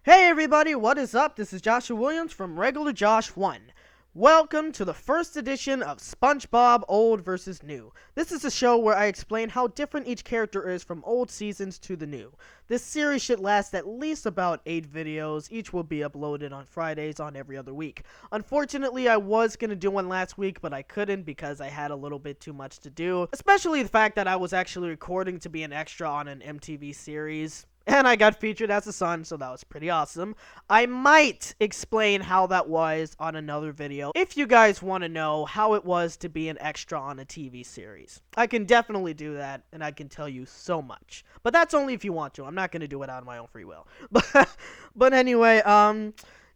Hey everybody, what is up? This is Joshua Williams from Regular Josh 1. Welcome to the first edition of SpongeBob Old vs. New. This is a show where I explain how different each character is from old seasons to the new. This series should last at least about 8 videos. Each will be uploaded on Fridays on every other week. Unfortunately, I was going to do one last week, but I couldn't because I had a little bit too much to do. Especially the fact that I was actually recording to be an extra on an MTV series. And I got featured as a son, so that was pretty awesome. I might explain how that was on another video if you guys want to know how it was to be an extra on a TV series. I can definitely do that, and I can tell you so much. But that's only if you want to. I'm not going to do it out of my own free will. But anyway,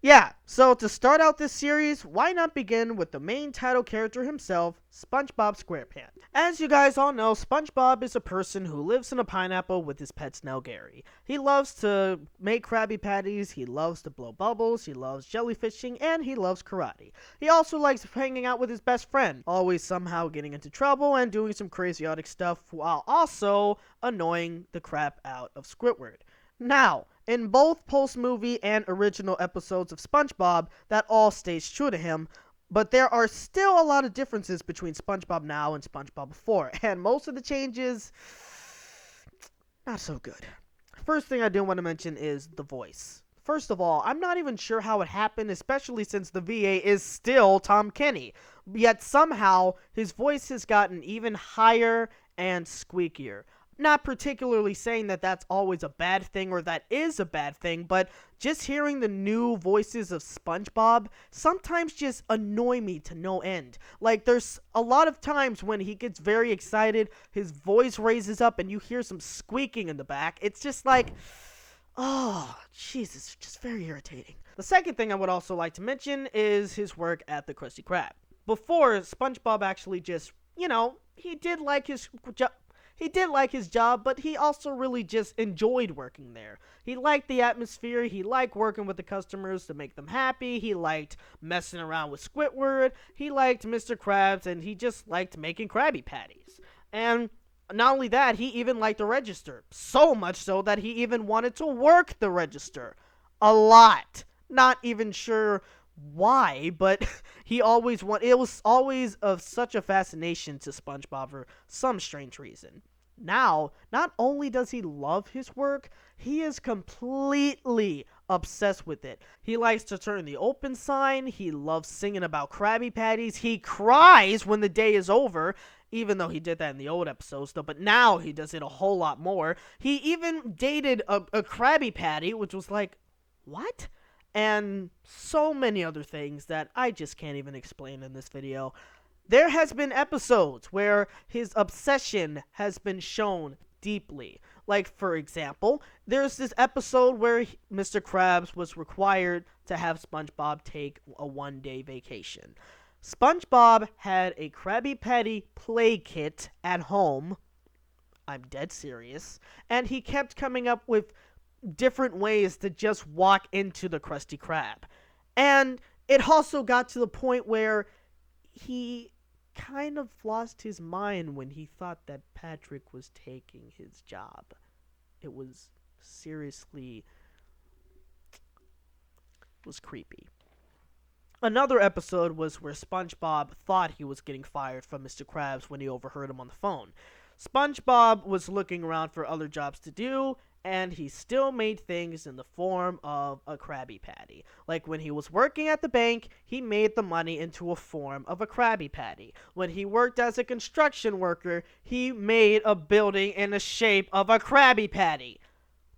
yeah, so to start out this series, why not begin with the main title character himself, Spongebob Squarepants. As you guys all know, SpongeBob is a person who lives in a pineapple with his pet snail Gary. He loves to make Krabby Pattys, he loves to blow bubbles, he loves jellyfishing, and he loves karate. He also likes hanging out with his best friend, always somehow getting into trouble and doing some crazy-otic stuff while also annoying the crap out of Squidward. Now, in both post-movie and original episodes of SpongeBob, that all stays true to him, but there are still a lot of differences between SpongeBob now and SpongeBob before, and most of the changes, not so good. First thing I do want to mention is the voice. First of all, I'm not even sure how it happened, especially since the VA is still Tom Kenny, yet somehow his voice has gotten even higher and squeakier. Not particularly saying that that's always a bad thing or that is a bad thing, but just hearing the new voices of SpongeBob sometimes just annoy me to no end. Like, there's a lot of times when he gets very excited, his voice raises up and you hear some squeaking in the back. It's just like, oh, Jesus, just very irritating. The second thing I would also like to mention is his work at the Krusty Krab. Before, SpongeBob actually just, he did like his job, but he also really just enjoyed working there. He liked the atmosphere, he liked working with the customers to make them happy, he liked messing around with Squidward, he liked Mr. Krabs, and he just liked making Krabby Patties. And not only that, he even liked the register. So much so that he even wanted to work the register. A lot. Not even sure why, but it was always of such a fascination to SpongeBob for some strange reason. Now, not only does he love his work, he is completely obsessed with it. He likes to turn the open sign, he loves singing about Krabby Patties, he cries when the day is over, even though he did that in the old episodes, though, but now he does it a whole lot more. He even dated a Krabby Patty, which was like, what? And so many other things that I just can't even explain in this video. There has been episodes where his obsession has been shown deeply. Like, for example, there's this episode where Mr. Krabs was required to have SpongeBob take a one-day vacation. SpongeBob had a Krabby Patty play kit at home. I'm dead serious. And he kept coming up with different ways to just walk into the Krusty Krab. And it also got to the point where he kind of lost his mind when he thought that Patrick was taking his job. It was creepy. Another episode was where SpongeBob thought he was getting fired from Mr. Krabs when he overheard him on the phone. SpongeBob was looking around for other jobs to do, and he still made things in the form of a Krabby Patty. Like when he was working at the bank, he made the money into a form of a Krabby Patty. When he worked as a construction worker, he made a building in the shape of a Krabby Patty.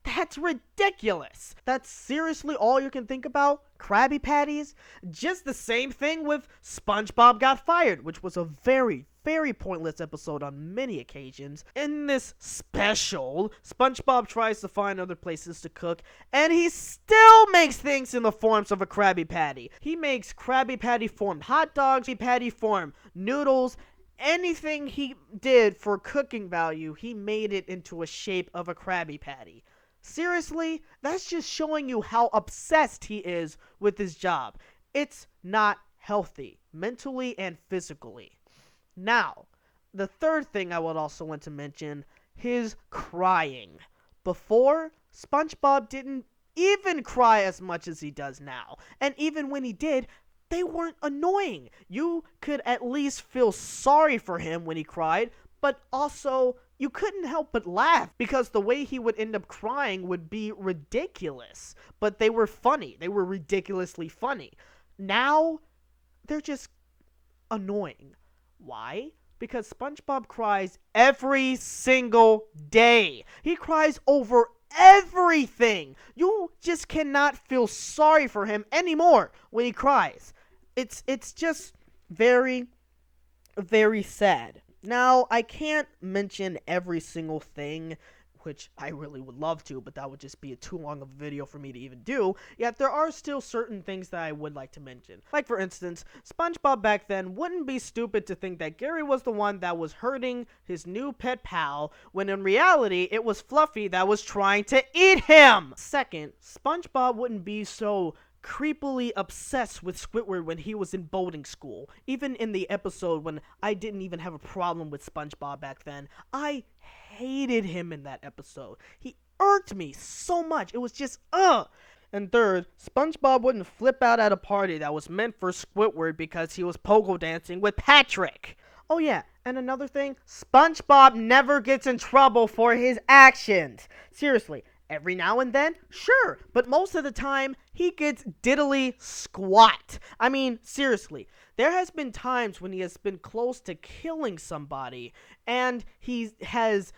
That's ridiculous. That's seriously all you can think about? Krabby Patties? Just the same thing with SpongeBob Got Fired, which was a very, very pointless episode on many occasions. In this special, SpongeBob tries to find other places to cook, and he still makes things in the forms of a Krabby Patty. He makes Krabby Patty formed hot dogs, Krabby Patty formed noodles. Anything he did for cooking value, he made it into a shape of a Krabby Patty. Seriously, that's just showing you how obsessed he is with his job. It's not healthy, mentally and physically. Now, the third thing I would also want to mention, his crying. Before, SpongeBob didn't even cry as much as he does now. And even when he did, they weren't annoying. You could at least feel sorry for him when he cried, but also you couldn't help but laugh because the way he would end up crying would be ridiculous. But they were funny. They were ridiculously funny. Now, they're just annoying. Why? Because SpongeBob cries every single day. He cries over everything. You just cannot feel sorry for him anymore when he cries. It's just very, very sad. Now, I can't mention every single thing, which I really would love to, but that would just be too long of a video for me to even do. Yet there are still certain things that I would like to mention. Like, for instance, SpongeBob back then wouldn't be stupid to think that Gary was the one that was hurting his new pet pal, when in reality, it was Fluffy that was trying to eat him! Second, SpongeBob wouldn't be so creepily obsessed with Squidward when he was in boarding school. Even in the episode when I didn't even have a problem with SpongeBob back then, I hated him in that episode. He irked me so much. It was just, ugh. And third, SpongeBob wouldn't flip out at a party that was meant for Squidward because he was pogo dancing with Patrick. Oh yeah, and another thing, SpongeBob never gets in trouble for his actions. Seriously. Every now and then, sure, but most of the time, he gets diddly squat. I mean, seriously, there has been times when he has been close to killing somebody, and he has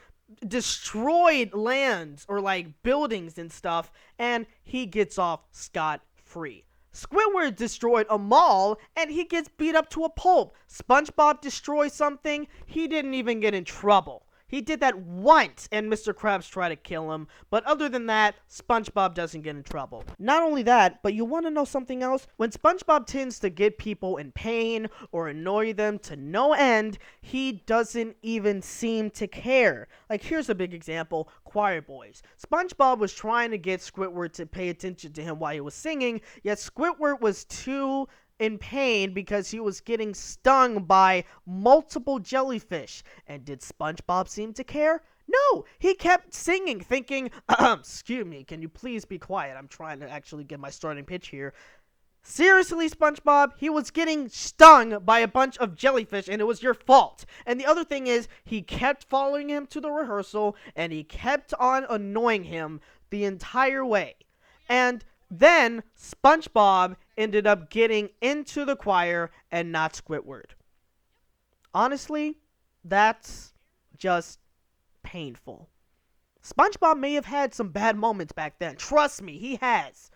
destroyed lands or, like, buildings and stuff, and he gets off scot-free. Squidward destroyed a mall, and he gets beat up to a pulp. SpongeBob destroys something, he didn't even get in trouble. He did that once, and Mr. Krabs tried to kill him, but other than that, SpongeBob doesn't get in trouble. Not only that, but you want to know something else? When SpongeBob tends to get people in pain or annoy them to no end, he doesn't even seem to care. Like, here's a big example, Choir Boys. SpongeBob was trying to get Squidward to pay attention to him while he was singing, yet Squidward was too in pain because he was getting stung by multiple jellyfish. And did SpongeBob seem to care? No, he kept singing, thinking, excuse me, can you please be quiet? I'm trying to actually get my starting pitch here. Seriously, SpongeBob, he was getting stung by a bunch of jellyfish, and it was your fault. And the other thing is, he kept following him to the rehearsal, and he kept on annoying him the entire way. And then, SpongeBob ended up getting into the choir and not Squidward. Honestly, that's just painful. SpongeBob may have had some bad moments back then. Trust me, he has.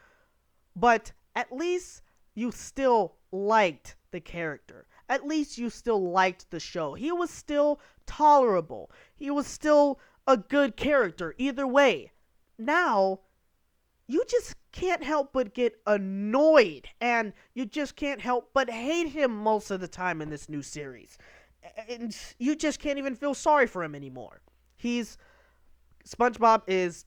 But at least you still liked the character. At least you still liked the show. He was still tolerable. He was still a good character either way. Now, you just can't help but get annoyed, and you just can't help but hate him most of the time in this new series. And you just can't even feel sorry for him anymore. SpongeBob is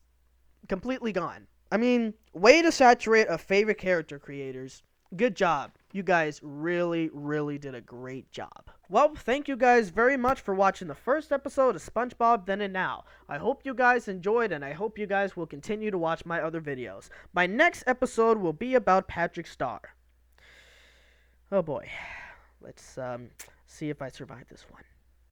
completely gone. I mean, way to saturate a favorite character, creators. Good job. You guys really, really did a great job. Well, thank you guys very much for watching the first episode of SpongeBob Then and Now. I hope you guys enjoyed, and I hope you guys will continue to watch my other videos. My next episode will be about Patrick Star. Oh boy. Let's see if I survive this one.